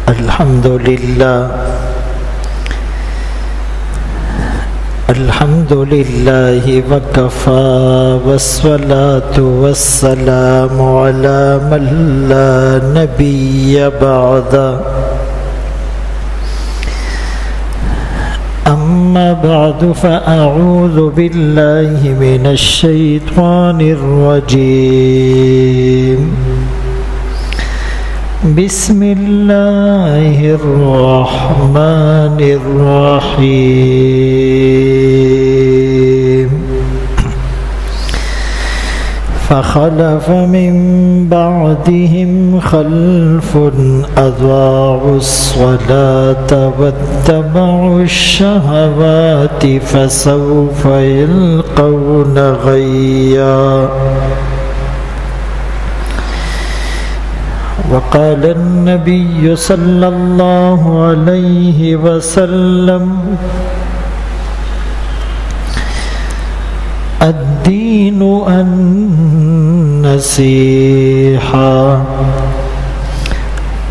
الحمد لله وكفى والصلاة والسلام على من لا نبي بعده أما بعد فأعوذ بالله من الشيطان الرجيم بسم الله الرحمن الرحيم فخلف من بعدهم خلف أضاعوا الصلاة واتبعوا الشهوات فسوف يلقون غيا وقال النبي صلى الله عليه وسلم الدين النصيحة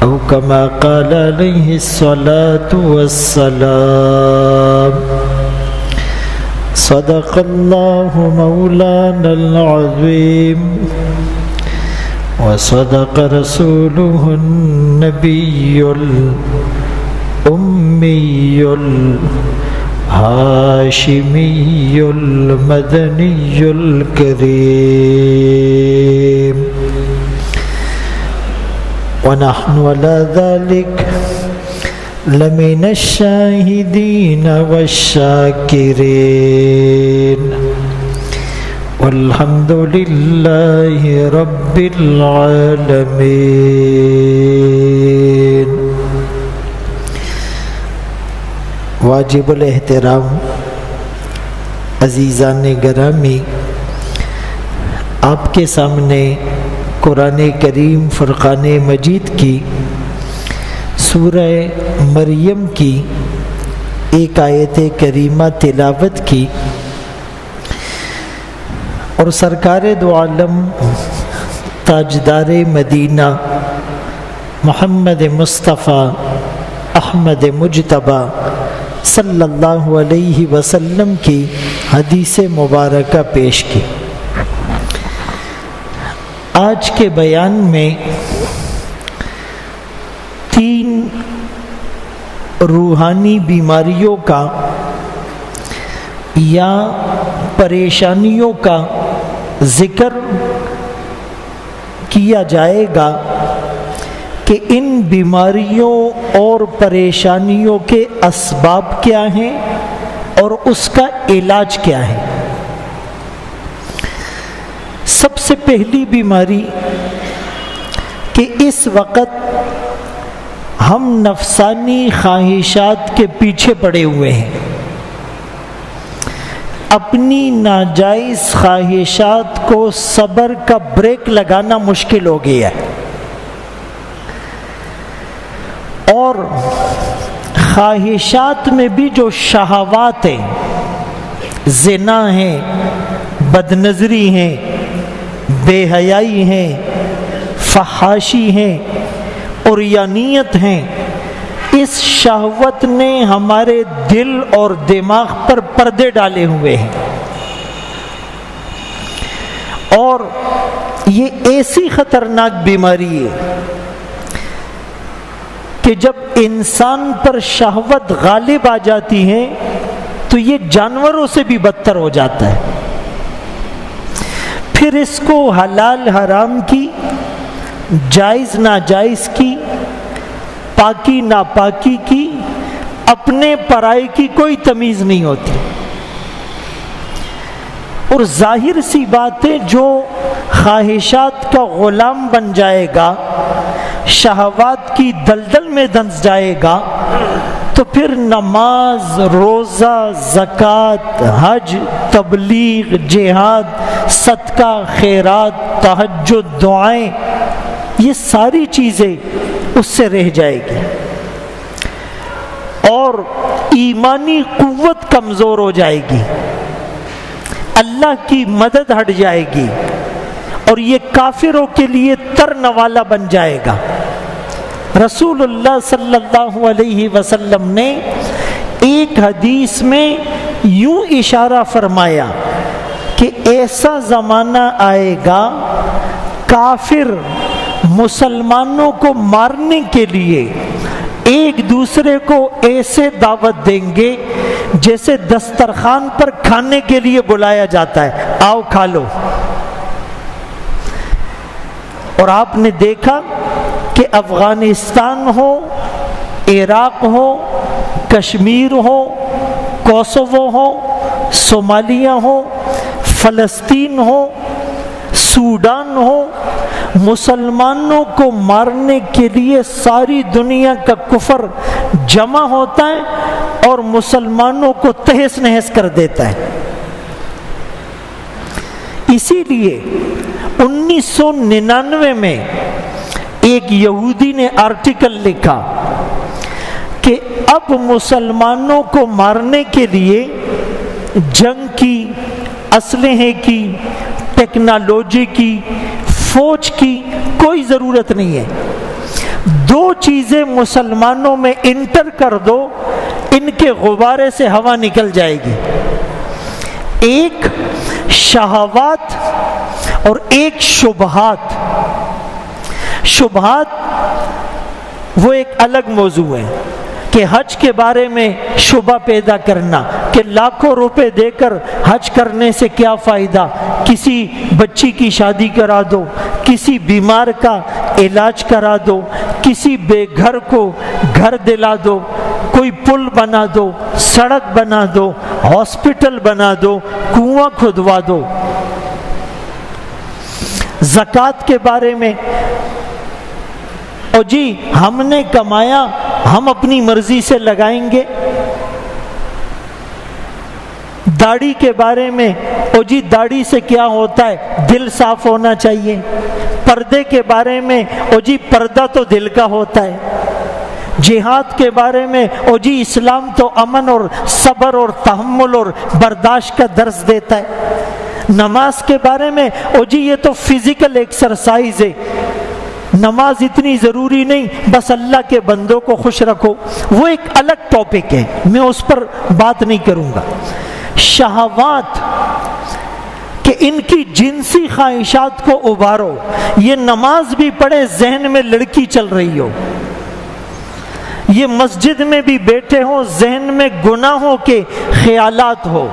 أو كما قال عليه الصلاة والسلام صدق الله مولانا العظيم وصدق رسوله النبي الأمي الهاشمي المدني الكريم ونحن على ذلك لمن الشاهدين والشاكرين والحمد لله رب العالمين. واجب الاحترام عزیزان گرامی، آپ کے سامنے قرآن کریم فرقان مجید کی سورہ مریم کی ایک آیت کریمہ تلاوت کی اور سرکار دو عالم تاجدار مدینہ محمد مصطفیٰ احمد مجتبیٰ صلی اللہ علیہ وسلم کی حدیث مبارکہ پیش کی. آج کے بیان میں 3 روحانی بیماریوں کا یا پریشانیوں کا ذکر کیا جائے گا کہ ان بیماریوں اور پریشانیوں کے اسباب کیا ہیں اور اس کا علاج کیا ہے. سب سے پہلی بیماری کہ اس وقت ہم نفسانی خواہشات کے پیچھے پڑے ہوئے ہیں، اپنی ناجائز خواہشات کو صبر کا بریک لگانا مشکل ہو گیا ہے، اور خواہشات میں بھی جو شہوات ہیں، زنا ہیں، بدنظری ہیں، بے حیائی ہیں، فحاشی ہیں، عریانیت ہیں، اس شہوت نے ہمارے دل اور دماغ پر پردے ڈالے ہوئے ہیں، اور یہ ایسی خطرناک بیماری ہے کہ جب انسان پر شہوت غالب آ جاتی ہے تو یہ جانوروں سے بھی بدتر ہو جاتا ہے. پھر اس کو حلال حرام کی، جائز ناجائز کی، پاکی ناپاکی کی، اپنے پرائے کی کوئی تمیز نہیں ہوتی. اور ظاہر سی بات ہے، جو خواہشات کا غلام بن جائے گا، شہوات کی دلدل میں دھنس جائے گا، تو پھر نماز، روزہ، زکوٰۃ، حج، تبلیغ، جہاد، صدقہ، خیرات، تہجد، دعائیں، یہ ساری چیزیں اس سے رہ جائے گی، اور ایمانی قوت کمزور ہو جائے گی، اللہ کی مدد ہٹ جائے گی، اور یہ کافروں کے لیے ترنوالا بن جائے گا. رسول اللہ صلی اللہ علیہ وسلم نے ایک حدیث میں یوں اشارہ فرمایا کہ ایسا زمانہ آئے گا کافر مسلمانوں کو مارنے کے لیے ایک دوسرے کو ایسے دعوت دیں گے جیسے دسترخوان پر کھانے کے لیے بلایا جاتا ہے، آؤ کھا لو۔ اور آپ نے دیکھا کہ افغانستان ہو، عراق ہو، کشمیر ہو، کوسوو ہو، صومالیہ ہو، فلسطین ہو، سوڈان ہو، مسلمانوں کو مارنے کے لیے ساری دنیا کا کفر جمع ہوتا ہے اور مسلمانوں کو تہس نہس کر دیتا ہے۔ اسی لیے 1999 میں ایک یہودی نے آرٹیکل لکھا کہ اب مسلمانوں کو مارنے کے لیے جنگ کی، اسلحے کی، ٹیکنالوجی کی، فوج کی کوئی ضرورت نہیں ہے۔ دو چیزیں مسلمانوں میں انٹر کر دو، ان کے غبارے سے ہوا نکل جائے گی، ایک شہوات اور ایک شبہات۔ شبہات وہ ایک الگ موضوع ہے کہ حج کے بارے میں شبہ پیدا کرنا کہ لاکھوں روپے دے کر حج کرنے سے کیا فائدہ، کسی بچی کی شادی کرا دو، کسی بیمار کا علاج کرا دو، کسی بے گھر کو گھر دلا دو، کوئی پل بنا دو، سڑک بنا دو، ہاسپٹل بنا دو، کنواں کھدوا دو۔ زکوٰۃ کے بارے میں او جی ہم نے کمایا، ہم اپنی مرضی سے لگائیں گے۔ داڑھی کے بارے میں او جی داڑھی سے کیا ہوتا ہے، دل صاف ہونا چاہیے۔ پردے کے بارے میں او جی پردہ تو دل کا ہوتا ہے۔ جہاد کے بارے میں او جی اسلام تو امن اور صبر اور تحمل اور برداشت کا درس دیتا ہے۔ نماز کے بارے میں او جی یہ تو فزیکل ایکسرسائز ہے، نماز اتنی ضروری نہیں، بس اللہ کے بندوں کو خوش رکھو۔ وہ ایک الگ ٹاپک ہے، میں اس پر بات نہیں کروں گا۔ شہوات کہ ان کی جنسی خواہشات کو ابھارو، یہ نماز بھی پڑھے ذہن میں لڑکی چل رہی ہو، یہ مسجد میں بھی بیٹھے ہوں ذہن میں گناہوں کے خیالات ہو،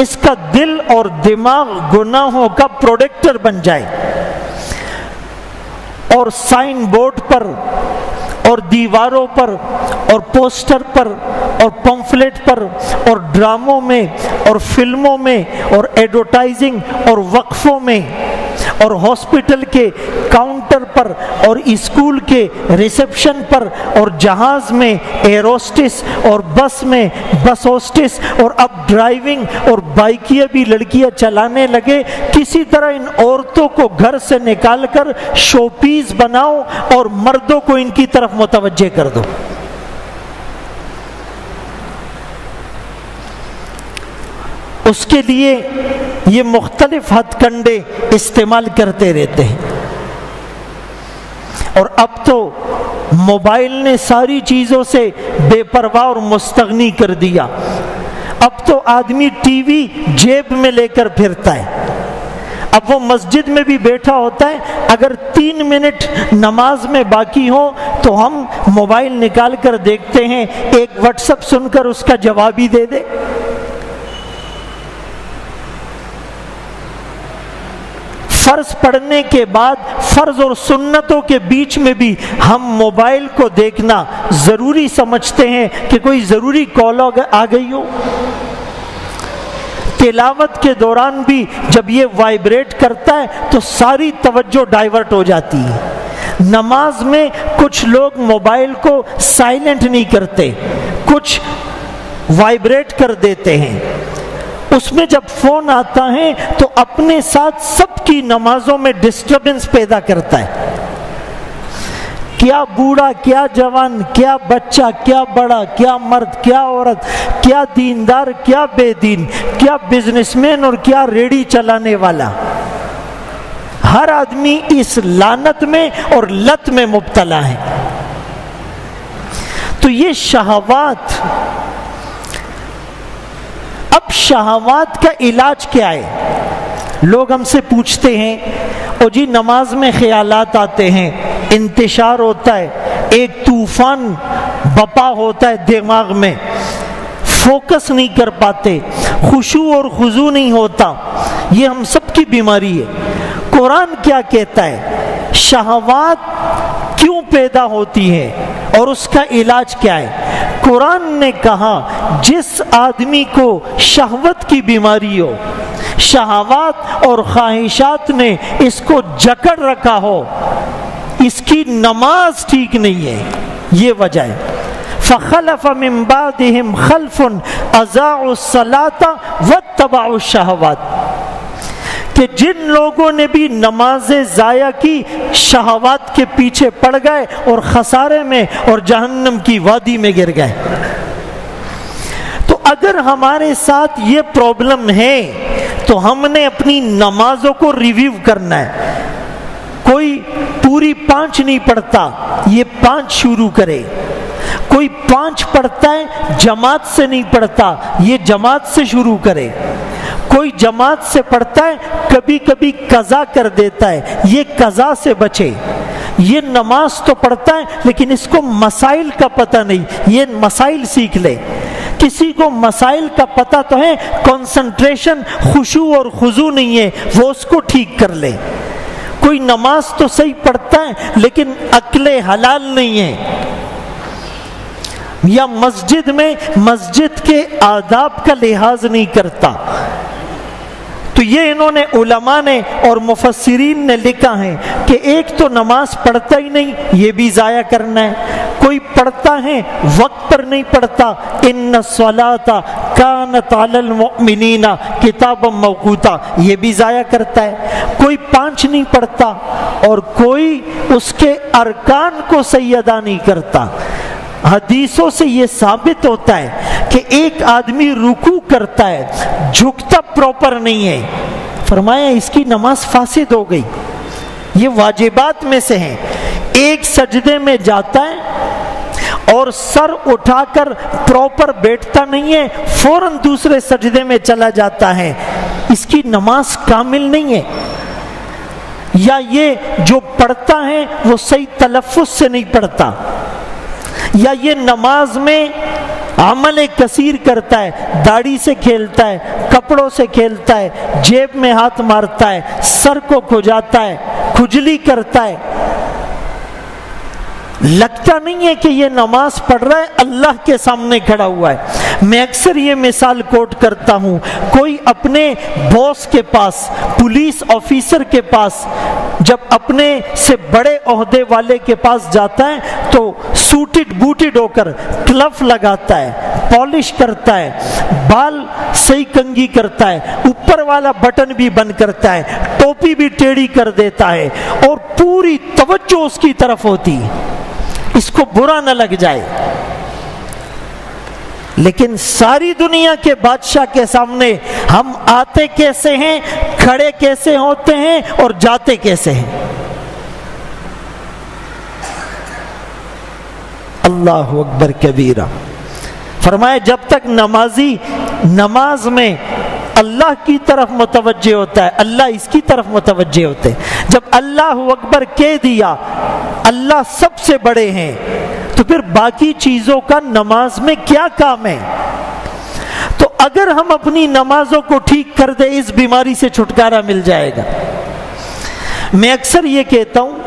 اس کا دل اور دماغ گناہوں کا پروڈکٹر بن جائے، اور سائن بورڈ پر اور دیواروں پر اور پوسٹر پر اور پمفلٹ پر اور ڈراموں میں اور فلموں میں اور ایڈورٹائزنگ اور وقفوں میں اور ہاسپٹل کے کاؤنٹر پر اور اسکول کے ریسپشن پر اور جہاز میں ایروسٹس اور بس میں بس ہوسٹس اور اب ڈرائیونگ اور بائکیاں بھی لڑکیاں چلانے لگے۔ کسی طرح ان عورتوں کو گھر سے نکال کر شو پیس بناؤ اور مردوں کو ان کی طرف متوجہ کر دو۔ اس کے لیے یہ مختلف ہتھ کنڈے استعمال کرتے رہتے ہیں۔ اور اب تو موبائل نے ساری چیزوں سے بے پرواہ اور مستغنی کر دیا۔ اب تو آدمی ٹی وی جیب میں لے کر پھرتا ہے۔ اب وہ مسجد میں بھی بیٹھا ہوتا ہے، اگر 3 منٹ نماز میں باقی ہو تو ہم موبائل نکال کر دیکھتے ہیں، ایک واٹس ایپ سن کر اس کا جواب ہی دے دے۔ فرض پڑھنے کے بعد فرض اور سنتوں کے بیچ میں بھی ہم موبائل کو دیکھنا ضروری سمجھتے ہیں کہ کوئی ضروری کال آ گئی ہو۔ تلاوت کے دوران بھی جب یہ وائبریٹ کرتا ہے تو ساری توجہ ڈائیورٹ ہو جاتی ہے۔ نماز میں کچھ لوگ موبائل کو سائلنٹ نہیں کرتے، کچھ وائبریٹ کر دیتے ہیں۔ اس میں جب فون آتا ہے تو اپنے ساتھ سب کی نمازوں میں ڈسٹربنس پیدا کرتا ہے۔ کیا بوڑھا، کیا جوان، کیا بچہ، کیا بڑا، کیا مرد، کیا عورت، کیا دیندار، کیا بے دین، کیا بزنس مین اور کیا ریڑھی چلانے والا، ہر آدمی اس لعنت میں اور لت میں مبتلا ہے۔ تو یہ شہوات، اب شہوات کا علاج کیا ہے؟ لوگ ہم سے پوچھتے ہیں او جی نماز میں خیالات آتے ہیں، انتشار ہوتا ہے، ایک طوفان بپا ہوتا ہے دماغ میں، فوکس نہیں کر پاتے، خشوع اور خضوع نہیں ہوتا، یہ ہم سب کی بیماری ہے۔ قرآن کیا کہتا ہے؟ شہوات کیوں پیدا ہوتی ہے اور اس کا علاج کیا ہے؟ قرآن نے کہا جس آدمی کو شہوت کی بیماری ہو، شہوات اور خواہشات نے اس کو جکڑ رکھا ہو، اس کی نماز ٹھیک نہیں ہے، یہ وجہ ہے۔ فخلف من بعدهم خلف اضاعوا الصلاة واتبعوا الشہوات، کہ جن لوگوں نے بھی نمازیں ضائع کی شہوات کے پیچھے پڑ گئے اور خسارے میں اور جہنم کی وادی میں گر گئے۔ تو اگر ہمارے ساتھ یہ پرابلم ہے تو ہم نے اپنی نمازوں کو ریویو کرنا ہے۔ کوئی پوری 5 نہیں پڑھتا، یہ 5 شروع کرے۔ کوئی 5 پڑھتا ہے جماعت سے نہیں پڑھتا، یہ جماعت سے شروع کرے۔ کوئی جماعت سے پڑھتا ہے کبھی کبھی قضا کر دیتا ہے، یہ قضا سے بچے۔ یہ نماز تو پڑھتا ہے لیکن اس کو مسائل کا پتہ نہیں، یہ مسائل سیکھ لے۔ کسی کو مسائل کا پتہ تو ہے، کنسنٹریشن خشوع اور خضوع نہیں ہے، وہ اس کو ٹھیک کر لے۔ کوئی نماز تو صحیح پڑھتا ہے لیکن عقل حلال نہیں ہے، یا مسجد میں مسجد کے آداب کا لحاظ نہیں کرتا۔ تو یہ انہوں نے علماء نے اور مفسرین نے لکھا ہے کہ ایک تو نماز پڑھتا ہی نہیں، یہ بھی ضائع کرنا ہے۔ کوئی پڑھتا ہے وقت پر نہیں پڑھتا، ان الصلاۃ کانت علی المؤمنین کتابا موقوتا، یہ بھی ضائع کرتا ہے۔ کوئی 5 نہیں پڑھتا اور کوئی اس کے ارکان کو صحیح ادا نہیں کرتا۔ حدیثوں سے یہ ثابت ہوتا ہے کہ ایک آدمی رکوع کرتا ہے، جھکتا پراپر نہیں ہے، فرمایا اس کی نماز فاسد ہو گئی۔ یہ واجبات میں سے ہیں۔ ایک سجدے میں جاتا ہے اور سر اٹھا کر پراپر بیٹھتا نہیں ہے، فوراً دوسرے سجدے میں چلا جاتا ہے، اس کی نماز کامل نہیں ہے۔ یا یہ جو پڑھتا ہے وہ صحیح تلفظ سے نہیں پڑھتا، یا یہ نماز میں عمل کثیر کرتا ہے، داڑھی سے کھیلتا ہے، کپڑوں سے کھیلتا ہے، جیب میں ہاتھ مارتا ہے، سر کو کھجاتا ہے، کھجلی کرتا ہے، لگتا نہیں ہے کہ یہ نماز پڑھ رہا ہے، اللہ کے سامنے کھڑا ہوا ہے۔ میں اکثر یہ مثال کوٹ کرتا ہوں، کوئی اپنے باس کے پاس، پولیس آفیسر کے پاس، جب اپنے سے بڑے عہدے والے کے پاس جاتا ہے تو سوٹڈ بوٹڈ ہو کر کلف لگاتا ہے، پالش کرتا ہے، بال صحیح کنگھی کرتا ہے، اوپر والا بٹن بھی بند کرتا ہے، ٹوپی بھی ٹیڑھی کر دیتا ہے، اور پوری توجہ اس کی طرف ہوتی ہے، اس کو برا نہ لگ جائے۔ لیکن ساری دنیا کے بادشاہ کے سامنے ہم آتے کیسے ہیں، کھڑے کیسے ہوتے ہیں اور جاتے کیسے ہیں۔ اللہ اکبر کبیرہ۔ فرمایا جب تک نمازی نماز میں اللہ کی طرف متوجہ ہوتا ہے، اللہ اس کی طرف متوجہ ہوتے ہیں۔ جب اللہ اکبر کہہ دیا اللہ سب سے بڑے ہیں، تو پھر باقی چیزوں کا نماز میں کیا کام ہے؟ تو اگر ہم اپنی نمازوں کو ٹھیک کر دیں، اس بیماری سے چھٹکارا مل جائے گا۔ میں اکثر یہ کہتا ہوں،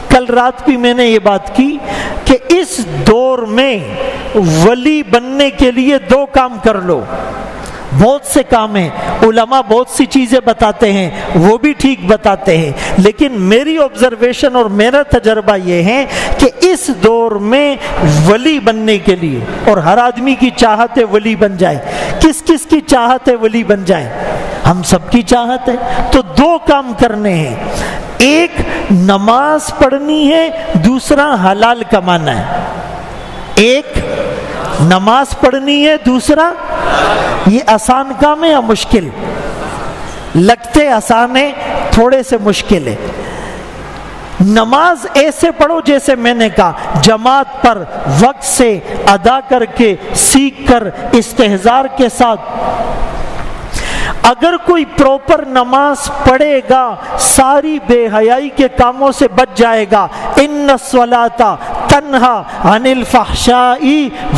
کل رات بھی میں نے یہ بات کی کہ اس دور میں ولی بننے کے لیے 2 کام کر لو۔ بہت سے کام ہیں، علماء بہت سی چیزیں بتاتے ہیں، وہ بھی ٹھیک بتاتے ہیں، لیکن میری آبزرویشن اور میرا تجربہ یہ ہے کہ اس دور میں ولی بننے کے لیے، اور ہر آدمی کی چاہت ہے ولی بن جائے، کس کس کی چاہت ہے ولی بن جائے؟ ہم سب کی چاہت ہے۔ تو 2 کام کرنے ہیں، ایک نماز پڑھنی ہے، دوسرا حلال کمانا ہے۔ ایک نماز پڑھنی ہے، دوسرا، یہ آسان کام ہے یا مشکل؟ لگتے آسان ہیں، تھوڑے سے مشکل ہے۔ نماز ایسے پڑھو جیسے میں نے کہا، جماعت پر وقت سے ادا کر کے، سیکھ کر، استحضار کے ساتھ۔ اگر کوئی پراپر نماز پڑھے گا ساری بے حیائی کے کاموں سے بچ جائے گا۔ ان الصلاۃ تنہا عن الفحشاء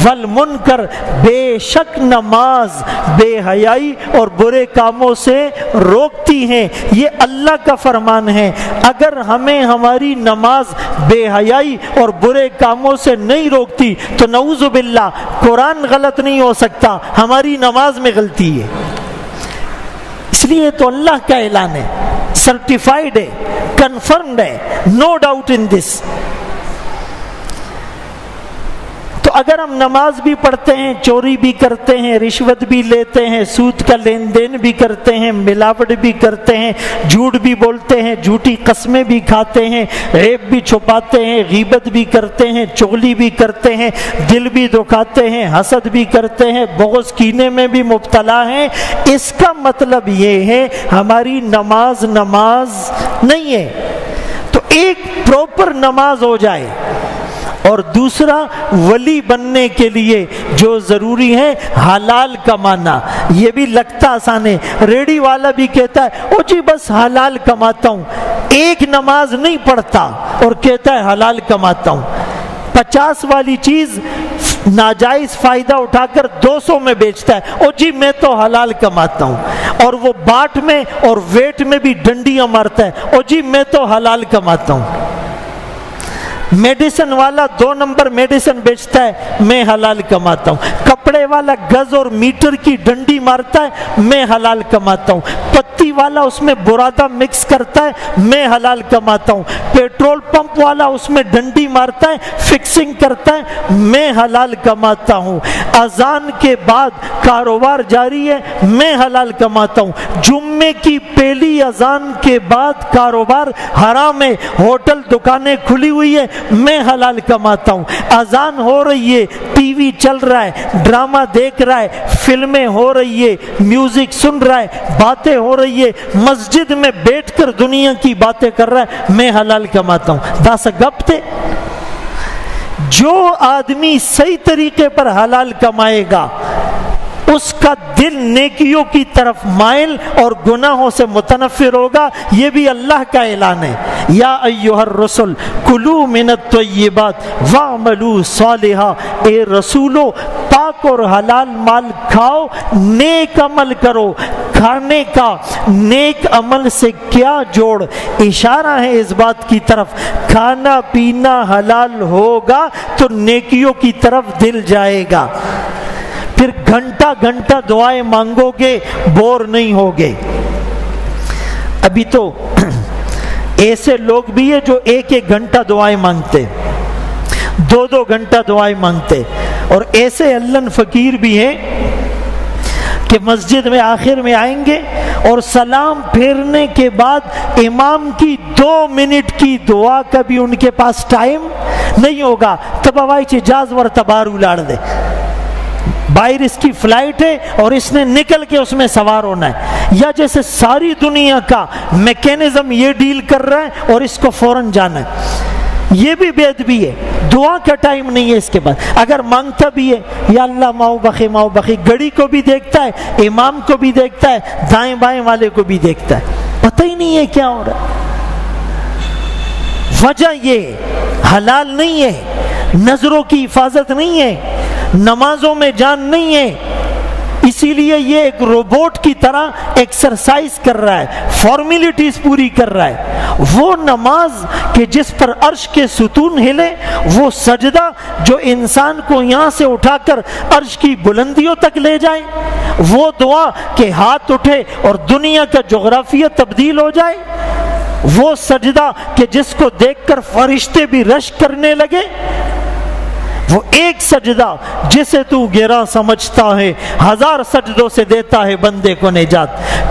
والمنکر، بے شک نماز بے حیائی اور برے کاموں سے روکتی ہیں، یہ اللہ کا فرمان ہے۔ اگر ہمیں ہماری نماز بے حیائی اور برے کاموں سے نہیں روکتی تو نعوذ باللہ قرآن غلط نہیں ہو سکتا، ہماری نماز میں غلطی ہے۔ اس لیے تو اللہ کا اعلان ہے، سرٹیفائیڈ ہے، کنفرمڈ ہے، نو ڈاؤٹ ان دس۔ تو اگر ہم نماز بھی پڑھتے ہیں، چوری بھی کرتے ہیں، رشوت بھی لیتے ہیں، سود کا لین دین بھی کرتے ہیں، ملاوٹ بھی کرتے ہیں، جھوٹ بھی بولتے ہیں، جھوٹی قسمیں بھی کھاتے ہیں، عیب بھی چھپاتے ہیں، غیبت بھی کرتے ہیں، چغلی بھی کرتے ہیں، دل بھی دکھاتے ہیں، حسد بھی کرتے ہیں، بغض کینے میں بھی مبتلا ہیں، اس کا مطلب یہ ہے ہماری نماز نہیں ہے۔ تو ایک پراپر نماز ہو جائے، اور دوسرا ولی بننے کے لیے جو ضروری ہے حلال کمانا۔ یہ بھی لگتا آسان ہے، ریڑی والا بھی کہتا ہے او جی بس حلال کماتا ہوں، ایک نماز نہیں پڑھتا اور کہتا ہے حلال کماتا ہوں، 50 والی چیز ناجائز فائدہ اٹھا کر 200 میں بیچتا ہے، او جی میں تو حلال کماتا ہوں، اور وہ باٹ میں اور ویٹ میں بھی ڈنڈیاں مارتا ہے، او جی میں تو حلال کماتا ہوں۔ میڈیسن والا 2 نمبر میڈیسن بیچتا ہے، میں حلال کماتا ہوں۔ کپڑے والا گز اور میٹر کی ڈنڈی مارتا ہے، میں حلال کماتا ہوں۔ پتی والا اس میں برادہ مکس کرتا ہے، میں حلال کماتا ہوں۔ پیٹرول پمپ والا اس میں ڈنڈی مارتا ہے، فکسنگ کرتا ہے، میں حلال کماتا ہوں۔ اذان کے بعد کاروبار جاری ہے، میں حلال کماتا ہوں۔ جمعے کی پہلی اذان کے بعد کاروبار حرام ہے، ہوٹل دکانیں کھلی ہوئی ہے، میں حلال کماتا ہوں۔ اذان ہو رہی ہے، ٹی وی چل رہا ہے، ڈرامہ دیکھ رہا ہے، فلمیں ہو رہی ہے، میوزک سن رہا ہے، باتیں ہو رہی ہے، مسجد میں بیٹھ کر دنیا کی باتیں کر رہا ہے، میں حلال کماتا ہوں۔ دس گپ تھے۔ جو آدمی صحیح طریقے پر حلال کمائے گا اس کا دل نیکیوں کی طرف مائل اور گناہوں سے متنفر ہوگا، یہ بھی اللہ کا اعلان ہے۔ یا ایھا الرسل کلوا من الطیبات واعملوا صالحا، اے رسولو پاک اور حلال مال کھاؤ، نیک عمل کرو۔ کھانے کا نیک عمل سے کیا جوڑ؟ اشارہ ہے اس بات کی طرف، کھانا پینا حلال ہوگا تو نیکیوں کی طرف دل جائے گا، پھر گھنٹہ گھنٹہ دعائیں مانگو گے، بور نہیں ہوگے۔ ابھی تو ایسے لوگ بھی ہیں جو 1 گھنٹہ دعائیں مانگتے، 2 گھنٹہ دعائیں مانگتے، اور ایسے اللہ فقیر بھی ہیں کہ مسجد میں آخر میں آئیں گے اور سلام پھیرنے کے بعد امام کی 2 منٹ کی دعا کا بھی ان کے پاس ٹائم نہیں ہوگا۔ تب ہوائی چی جاز ور تبار الاڑ دے، باہر اس کی فلائٹ ہے اور اس نے نکل کے اس میں سوار ہونا ہے، یا جیسے ساری دنیا کا میکینزم یہ ڈیل کر رہا ہے اور اس کو فوراً جانا ہے۔ یہ بھی بے ادبی ہے، دعا کا ٹائم نہیں ہے اس کے بعد۔ اگر مانگتا بھی ہے یا اللہ ماؤ بخی، گھڑی کو بھی دیکھتا ہے، امام کو بھی دیکھتا ہے، دائیں بائیں والے کو بھی دیکھتا ہے، پتہ ہی نہیں ہے کیا ہو رہا ہے۔ وجہ یہ حلال نہیں ہے، نظروں کی حفاظت نہیں ہے، نمازوں میں جان نہیں ہے، اسی لیے یہ ایک روبوٹ کی طرح ایکسرسائز کر رہا ہے، فارمیلٹیز پوری کر رہا ہے۔ وہ نماز کہ جس پر عرش کے ستون ہلے، وہ سجدہ جو انسان کو یہاں سے اٹھا کر عرش کی بلندیوں تک لے جائے، وہ دعا کہ ہاتھ اٹھے اور دنیا کا جغرافیہ تبدیل ہو جائے، وہ سجدہ کہ جس کو دیکھ کر فرشتے بھی رشک کرنے لگے، وہ ایک سجدہ جسے تو گرا سمجھتا ہے 1000 سجدوں سے دیتا ہے بندے کو نجات۔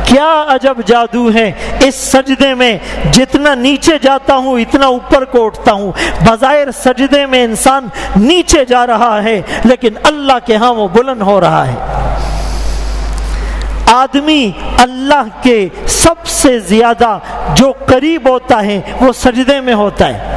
کیا عجب جادو ہے اس سجدے میں، جتنا نیچے جاتا ہوں اتنا اوپر کو اٹھتا ہوں۔ بظاہر سجدے میں انسان نیچے جا رہا ہے لیکن اللہ کے ہاں وہ بلند ہو رہا ہے۔ آدمی اللہ کے سب سے زیادہ جو قریب ہوتا ہے وہ سجدے میں ہوتا ہے۔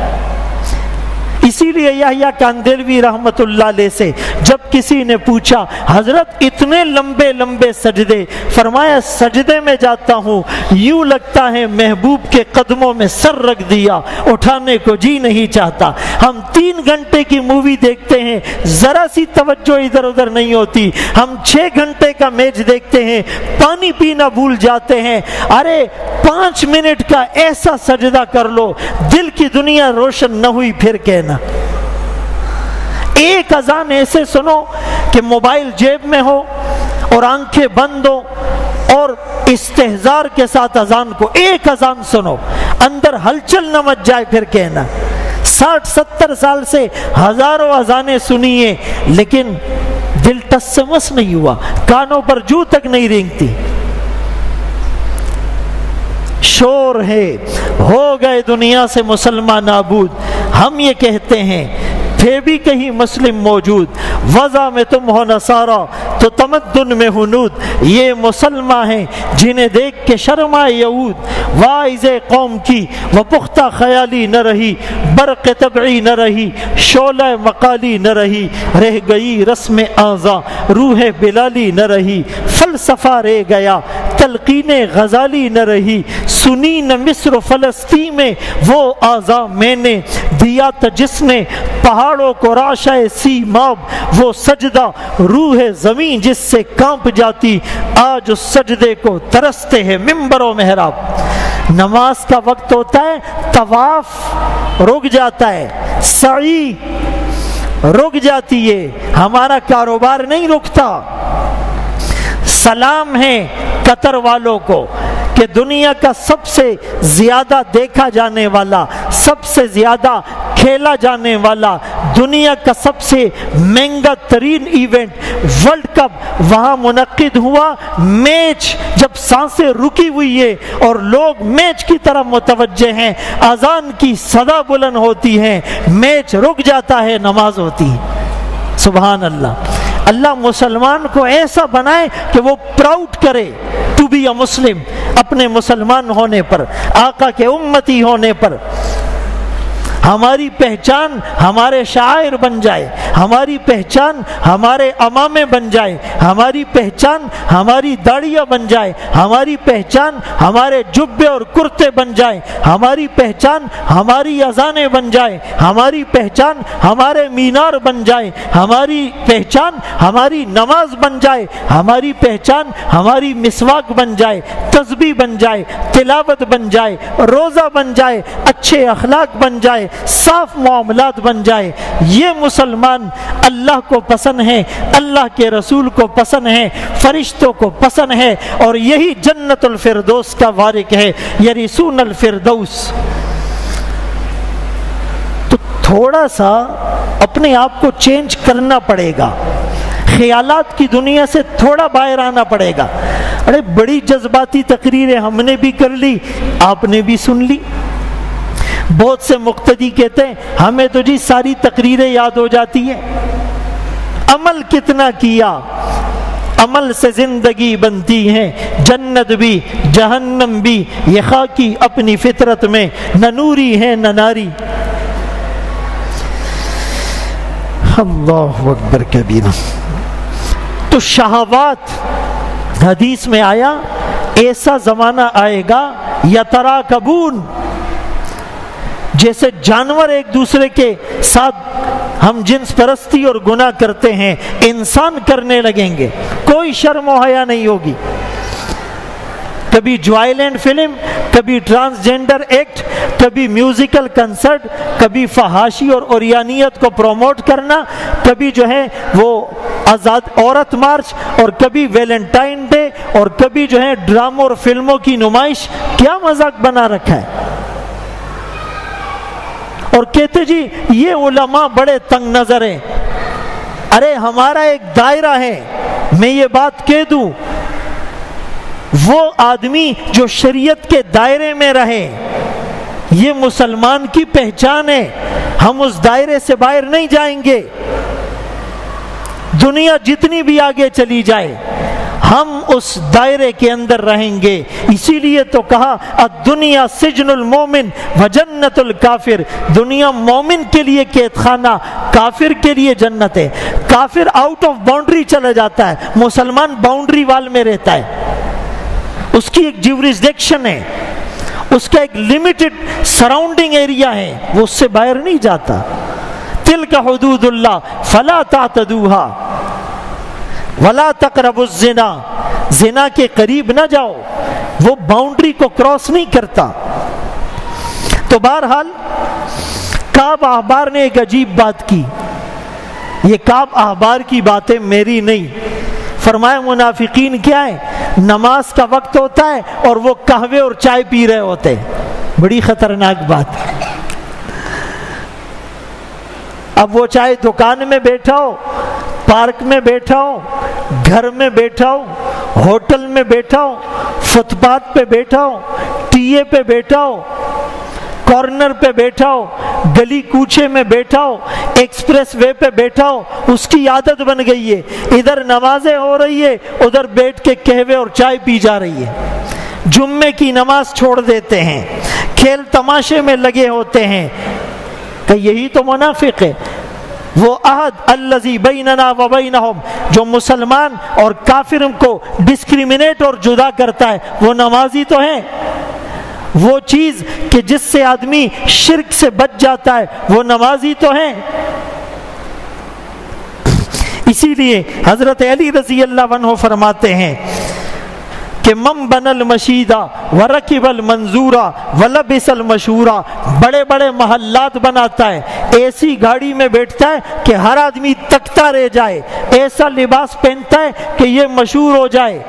اسی لیے یحییٰ کاندیلوی رحمت اللہ علیہ سے جب کسی نے پوچھا حضرت اتنے لمبے لمبے سجدے، فرمایا سجدے میں جاتا ہوں یوں لگتا ہے محبوب کے قدموں میں سر رکھ دیا، اٹھانے کو جی نہیں چاہتا۔ ہم 3 گھنٹے کی مووی دیکھتے ہیں، ذرا سی توجہ ادھر ادھر نہیں ہوتی۔ ہم 6 گھنٹے کا میچ دیکھتے ہیں، پانی پینا بھول جاتے ہیں۔ ارے 5 منٹ کا ایسا سجدہ کر لو، دل کی دنیا روشن نہ ہوئی پھر کہنا۔ ایک اذان ایسے سنو کہ موبائل جیب میں ہو اور آنکھیں بند ہو اور استحضار کے ساتھ اذان کو ایک اذان سنو، اندر ہلچل نہ مچ جائے پھر کہنا۔ 60-70 سال سے ہزاروں اذانیں سنیے لیکن دل ٹس سے مس نہیں ہوا، کانوں پر جو تک نہیں رینگتی۔ شور ہے ہو گئے دنیا سے مسلمان نابود، ہم یہ کہتے ہیں تھے بھی کہیں مسلم موجود، وضع میں تم ہو نصارہ تو تمدن میں ہنود۔ یہ مسلمان ہیں جنہیں دیکھ کے شرمائے یہود، واعظ قوم کی وہ پختہ خیالی نہ رہی، برق طبعی نہ رہی، شعلہ مقالی نہ رہی، رہ گئی رسم اعضا روح بلالی نہ رہی، فلسفہ رہ گیا تلقین غزالی نہ رہی، سنی نہ مصر و فلسطین میں وہ اعضا میں نے دیا تھا جس نے پہاڑوں کو راشہ سیماب، وہ سجدہ روح زمین جس سے کانپ جاتی، آج اس سجدے کو ترستے ہیں ممبر و محراب۔ نماز کا وقت ہوتا ہے، طواف رک جاتا ہے، سعی رک جاتی ہے، ہمارا کاروبار نہیں رکتا۔ سلام ہے قطر والوں کو کہ دنیا کا سب سے زیادہ دیکھا جانے والا، سب سے زیادہ کھیلا جانے والا، دنیا کا سب سے مہنگا ترین ایونٹ ورلڈ کپ وہاں منعقد ہوا۔ میچ جب سانسیں رکی ہوئی ہے اور لوگ میچ کی طرف متوجہ ہیں، اذان کی صدا بلند ہوتی ہے، میچ رک جاتا ہے، نماز ہوتی ہے۔ سبحان اللہ۔ اللہ مسلمان کو ایسا بنائے کہ وہ پراؤڈ کرے ٹو بی اے مسلم، اپنے مسلمان ہونے پر، آقا کے امتی ہونے پر۔ ہماری پہچان ہمارے شاعر بن جائے، ہماری پہچان ہمارے امامے بن جائے، ہماری پہچان ہماری داڑیاں بن جائے، ہماری پہچان ہمارے جبے اور کرتے بن جائے، ہماری پہچان ہماری اذانیں بن جائے، ہماری پہچان ہمارے مینار بن جائے، ہماری پہچان ہماری نماز بن جائے، ہماری پہچان ہماری مسواک بن جائے، تسبیح بن جائے، تلاوت بن جائے، روزہ بن جائے، اچھے اخلاق بن جائے، صاف معاملات بن جائے۔ یہ مسلمان اللہ کو پسند ہے، اللہ کے رسول کو پسند ہے، فرشتوں کو پسند ہے، اور یہی جنت الفردوس کا وارث ہے، یرثون الفردوس۔ تو تھوڑا سا اپنے آپ کو چینج کرنا پڑے گا، خیالات کی دنیا سے تھوڑا باہر آنا پڑے گا۔ ارے بڑی جذباتی تقریریں ہم نے بھی کر لی، آپ نے بھی سن لی۔ بہت سے مقتدی کہتے ہیں ہمیں تو جی ساری تقریریں یاد ہو جاتی ہیں، عمل کتنا کیا، عمل سے زندگی بنتی ہے، جنت بھی جہنم بھی یہ خاکی اپنی فطرت میں، نہ نوری ہے نہ ناری۔ اللہ اکبر کبیرہ۔ تو شہوات، حدیث میں آیا ایسا زمانہ آئے گا یتراکبون، جیسے جانور ایک دوسرے کے ساتھ ہم جنس پرستی اور گناہ کرتے ہیں، انسان کرنے لگیں گے، کوئی شرم و حیا نہیں ہوگی۔ کبھی جوائلینڈ فلم، کبھی ٹرانسجینڈر ایکٹ، کبھی میوزیکل کنسرٹ، کبھی فحاشی اور اوریانیت کو پروموٹ کرنا، کبھی جو ہے وہ آزاد عورت مارچ، اور کبھی ویلنٹائن ڈے، اور کبھی جو ہے ڈراموں اور فلموں کی نمائش۔ کیا مذاق بنا رکھا ہے۔ اور کہتے جی یہ علماء بڑے تنگ نظر ہیں۔ ارے ہمارا ایک دائرہ ہے، میں یہ بات کہہ دوں، وہ آدمی جو شریعت کے دائرے میں رہے، یہ مسلمان کی پہچان ہے، ہم اس دائرے سے باہر نہیں جائیں گے۔ دنیا جتنی بھی آگے چلی جائے، ہم اس دائرے کے اندر رہیں گے۔ اسی لیے تو کہا الدنیا سجن المومن وجنت الکافر، دنیا مومن کے لیے قید خانہ، کافر کے لیے جنت ہے۔ کافر آؤٹ آف باؤنڈری چلا جاتا ہے، مسلمان باؤنڈری وال میں رہتا ہے، اس کی ایک جیورسڈکشن ہے، اس کا ایک لمیٹڈ سراؤنڈنگ ایریا ہے، وہ اس سے باہر نہیں جاتا۔ تلک حدود اللہ فلا تعتدوها ولا تقربوا الزنا، زنا کے قریب نہ جاؤ، وہ باؤنڈری کو کراس نہیں کرتا۔ تو بہرحال کعب احبار نے ایک عجیب بات کی، یہ کعب احبار کی باتیں میری نہیں، فرمایا منافقین کیا ہے، نماز کا وقت ہوتا ہے اور وہ قہوے اور چائے پی رہے ہوتے ہیں، بڑی خطرناک بات۔ اب وہ چاہے دکان میں بیٹھا ہو، پارک میں بیٹھا ہو، گھر میں بیٹھا ہو، ہوٹل میں بیٹھا ہو، فٹ پاتھ پہ بیٹھا ہو، ٹی اے پہ بیٹھا ہو، کارنر پہ بیٹھا ہو، گلی کوچے میں بیٹھا ہو، ایکسپریس وے پہ بیٹھا ہو، اس کی عادت بن گئی ہے، ادھر نمازیں ہو رہی ہے، ادھر بیٹھ کے قہوے اور چائے پی جا رہی ہے، جمعے کی نماز چھوڑ دیتے ہیں، کھیل تماشے میں لگے ہوتے ہیں، کہ یہی تو منافق ہے۔ وہ عہد الذی بیننا و بینہم، جو مسلمان اور کافر کو ڈسکریمنیٹ اور جدا کرتا ہے، وہ نمازی تو ہیں۔ وہ چیز کہ جس سے آدمی شرک سے بچ جاتا ہے، وہ نمازی تو ہیں۔ اسی لیے حضرت علی رضی اللہ عنہ فرماتے ہیں کہ من بن المشیدہ ورکب المنظورہ ولبس المشورہ، بڑے بڑے محلات بناتا ہے، ایسی گاڑی میں بیٹھتا ہے کہ ہر آدمی تکتا رہ جائے، ایسا لباس پہنتا ہے کہ یہ مشہور ہو جائے۔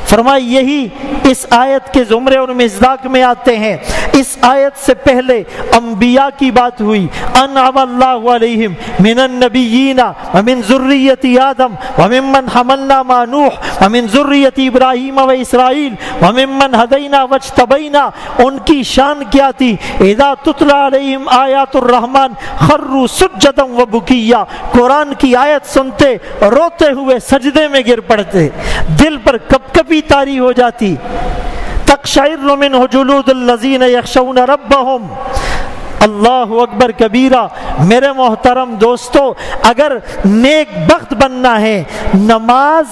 فرمایا یہی اس آیت کے زمرے اور مصداق میں آتے ہیں۔ اس آیت سے پہلے انبیاء کی بات ہوئی، انعم اللہ علیہم من النبیین ومن ذریۃ آدم وممن حملنا مع نوح ومن ذریۃ ابراہیم و اسرائیل وممن ہدینا واجتبینا، ان کی شان کیا تھی، اذا تتلی علیہم آیات الرحمن خروا سجدا وبکیا، قرآن کی آیت سنتے روتے ہوئے سجدے میں گر پڑتے، دل پر کپ کپی طاری ہو جاتی، تقشعر منہ جلود الذین یخشون ربہم۔ اللہ اکبر کبیرہ۔ میرے محترم دوستو، اگر نیک بخت بننا ہے، نماز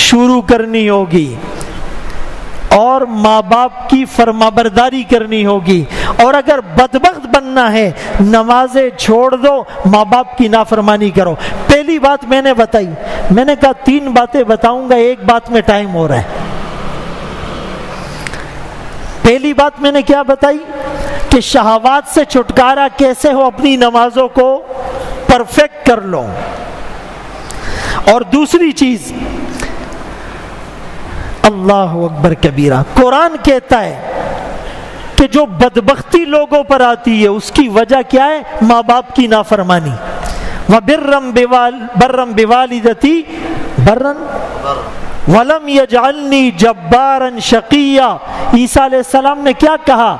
شروع کرنی ہوگی اور ماں باپ کی فرمانبرداری کرنی ہوگی، اور اگر بدبخت بننا ہے، نمازیں چھوڑ دو، ماں باپ کی نافرمانی کرو۔ پہلی بات میں نے بتائی، میں نے کہا 3 باتیں بتاؤں گا، ایک بات میں ٹائم ہو رہا ہے۔ پہلی بات میں نے کیا بتائی کہ شہوات سے چھٹکارا کیسے ہو، اپنی نمازوں کو پرفیکٹ کر لو۔ اور دوسری چیز، اللہ اکبر کبیرہ، قرآن کہتا ہے کہ جو بدبختی لوگوں پر آتی ہے اس کی وجہ کیا ہے، ماں باپ کی نافرمانی۔ وَبِرًّا بِوَالِدَتِي بَرًّا وَلَمْ يَجْعَلْنِي جَبَّارًا شَقِيًّا، عیسیٰ علیہ السلام نے کیا کہا،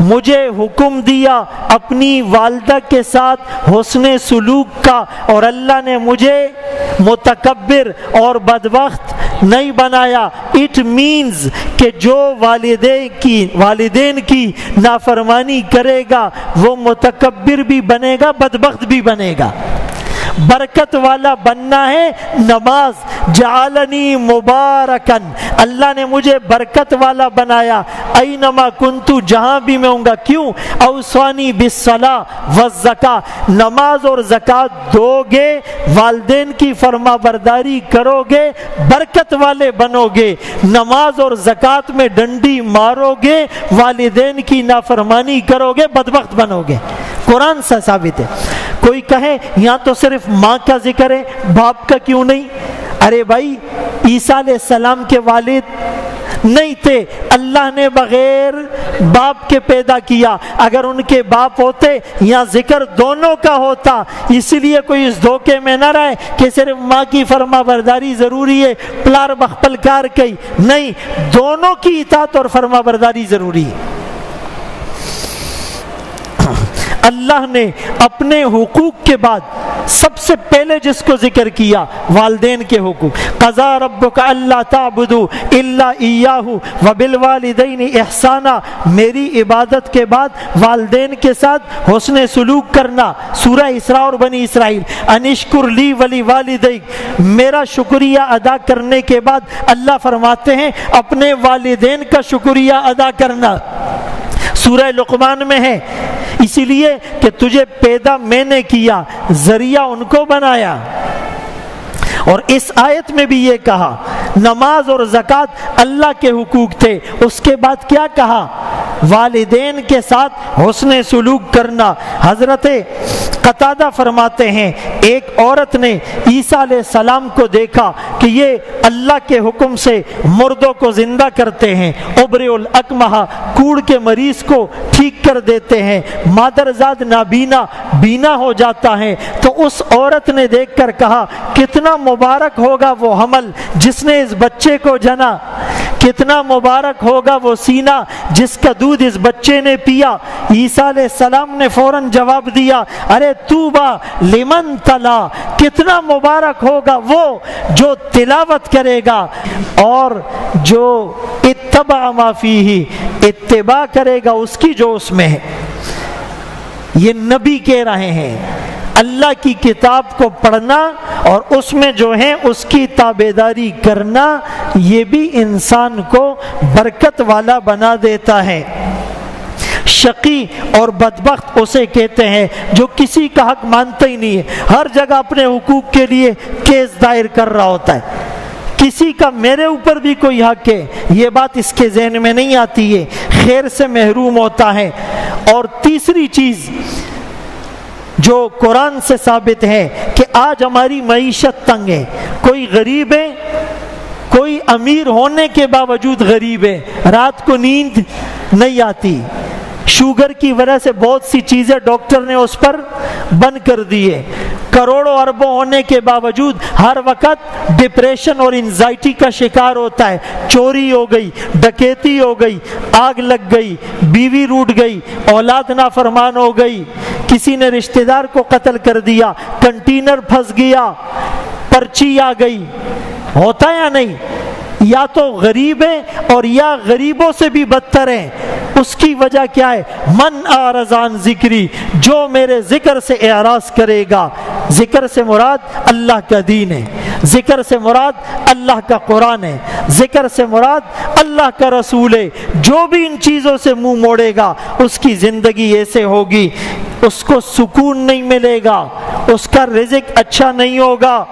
مجھے حکم دیا اپنی والدہ کے ساتھ حسن سلوک کا، اور اللہ نے مجھے متکبر اور بدبخت نہیں بنایا۔ اٹ مینز کہ جو والدین کی نافرمانی کرے گا وہ متکبر بھی بنے گا، بدبخت بھی بنے گا۔ برکت والا بننا ہے، نماز جعلنی مبارکن، اللہ نے مجھے برکت والا بنایا، اینما کنتو، جہاں بھی میں ہوں گا۔ کیوں؟ اوصانی بالصلاۃ والزکاۃ، نماز اور زکوٰۃ دو گے، والدین کی فرما برداری کرو گے، برکت والے بنو گے۔ نماز اور زکوٰۃ میں ڈنڈی مارو گے، والدین کی نافرمانی کرو گے، بدبخت بنو گے۔ قرآن سے ثابت ہے۔ کوئی کہے یہاں تو صرف ماں کا ذکر ہے، باپ کا کیوں نہیں؟ ارے بھائی، عیسیٰ علیہ السلام کے والد نہیں تھے، اللہ نے بغیر باپ کے پیدا کیا، اگر ان کے باپ ہوتے یہاں ذکر دونوں کا ہوتا۔ اس لیے کوئی اس دھوکے میں نہ رہے کہ صرف ماں کی فرما برداری ضروری ہے، پلار بخپل کار کئی نہیں، دونوں کی اطاعت اور فرما برداری ضروری ہے۔ اللہ نے اپنے حقوق کے بعد سب سے پہلے جس کو ذکر کیا والدین کے حقوق. قضا ربک الا تعبدوا الا ایاہ وبالوالدین احسانا, میری عبادت کے بعد والدین کے ساتھ حسن سلوک کرنا. سورہ اسراء اور بنی اسرائیل. انشکر لی ولی والدیک, میرا شکریہ ادا کرنے کے بعد اللہ فرماتے ہیں اپنے والدین کا شکریہ ادا کرنا. سورہ لقمان میں ہے, اسی لیے کہ تجھے پیدا میں نے کیا, ذریعہ ان کو بنایا. اور اس آیت میں بھی یہ کہا نماز اور زکوٰۃ اللہ کے حقوق تھے. اس کے بعد کیا کہا؟ والدین کے ساتھ حسن سلوک کرنا. حضرت قتادہ فرماتے ہیں ایک عورت نے عیسیٰ علیہ السلام کو دیکھا کہ یہ اللہ کے حکم سے مردوں کو زندہ کرتے ہیں, ابرئ الاکمہ, کوڑ کے مریض کو ٹھیک کر دیتے ہیں, مادرزاد نابینا بینا ہو جاتا ہے. تو اس عورت نے دیکھ کر کہا کتنا مبارک ہوگا وہ حمل جس نے اس بچے کو جنا, کتنا مبارک ہوگا وہ سینہ جس کا دودھ اس بچے نے پیا. عیسیٰ علیہ السلام نے فوراً جواب دیا ارے طوبیٰ لمن تلا, کتنا مبارک ہوگا وہ جو تلاوت کرے گا اور جو اتبع ما فیہ, اتباع کرے گا اس کی جو اس میں ہے. یہ نبی کہہ رہے ہیں اللہ کی کتاب کو پڑھنا اور اس میں جو ہے اس کی تابعداری کرنا, یہ بھی انسان کو برکت والا بنا دیتا ہے. شقی اور بدبخت اسے کہتے ہیں جو کسی کا حق مانتا ہی نہیں ہے, ہر جگہ اپنے حقوق کے لیے کیس دائر کر رہا ہوتا ہے. کسی کا میرے اوپر بھی کوئی حق ہے یہ بات اس کے ذہن میں نہیں آتی ہے, خیر سے محروم ہوتا ہے. اور تیسری چیز جو قرآن سے ثابت ہے کہ آج ہماری معیشت تنگ ہے, کوئی غریب ہے, کوئی امیر ہونے کے باوجود غریب ہے, رات کو نیند نہیں آتی, شوگر کی وجہ سے بہت سی چیزیں ڈاکٹر نے اس پر بند کر دی ہے, کروڑوں اربوں ہونے کے باوجود ہر وقت ڈپریشن اور انزائٹی کا شکار ہوتا ہے. چوری ہو گئی, ڈکیتی ہو گئی, آگ لگ گئی, بیوی روٹ گئی, اولاد نافرمان ہو گئی, کسی نے رشتہ دار کو قتل کر دیا, کنٹینر پھنس گیا, پرچی آ گئی. ہوتا یا نہیں؟ یا تو غریب ہے اور یا غریبوں سے بھی بدتر ہیں. اس کی وجہ کیا ہے؟ من اعرض عن ذکری, جو میرے ذکر سے اعراض کرے گا. ذکر سے مراد اللہ کا دین ہے, ذکر سے مراد اللہ کا قرآن ہے, ذکر سے مراد اللہ کا رسول ہے. جو بھی ان چیزوں سے منہ موڑے گا اس کی زندگی ایسے ہوگی, اس کو سکون نہیں ملے گا, اس کا رزق اچھا نہیں ہوگا,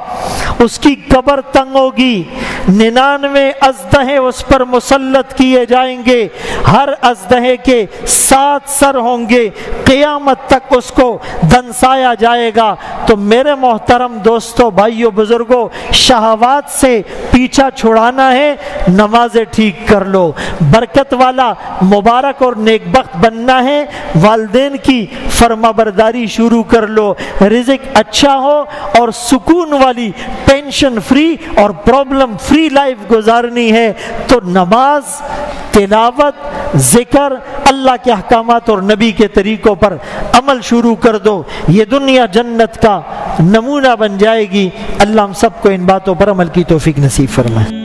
اس کی قبر تنگ ہوگی. 99 اژدہے اس پر مسلط کیے جائیں گے, ہر اژدہے کے 7 سر ہوں گے, قیامت تک اس کو دنسایا جائے گا. تو میرے محترم دوستو, بھائیو, بزرگوں, شہوات سے پیچھا چھڑانا ہے, نمازیں ٹھیک کر لو. برکت والا, مبارک اور نیک بخت بننا ہے, والدین کی فرما برداری شروع کر لو. رزق اچھا ہو اور سکون والی, ٹینشن فری اور پرابلم فری لائف گزارنی ہے تو نماز, تلاوت, ذکر, اللہ کے احکامات اور نبی کے طریقوں پر عمل شروع کر دو. یہ دنیا جنت کا نمونہ بن جائے گی. اللہ ہم سب کو ان باتوں پر عمل کی توفیق نصیب فرمائے.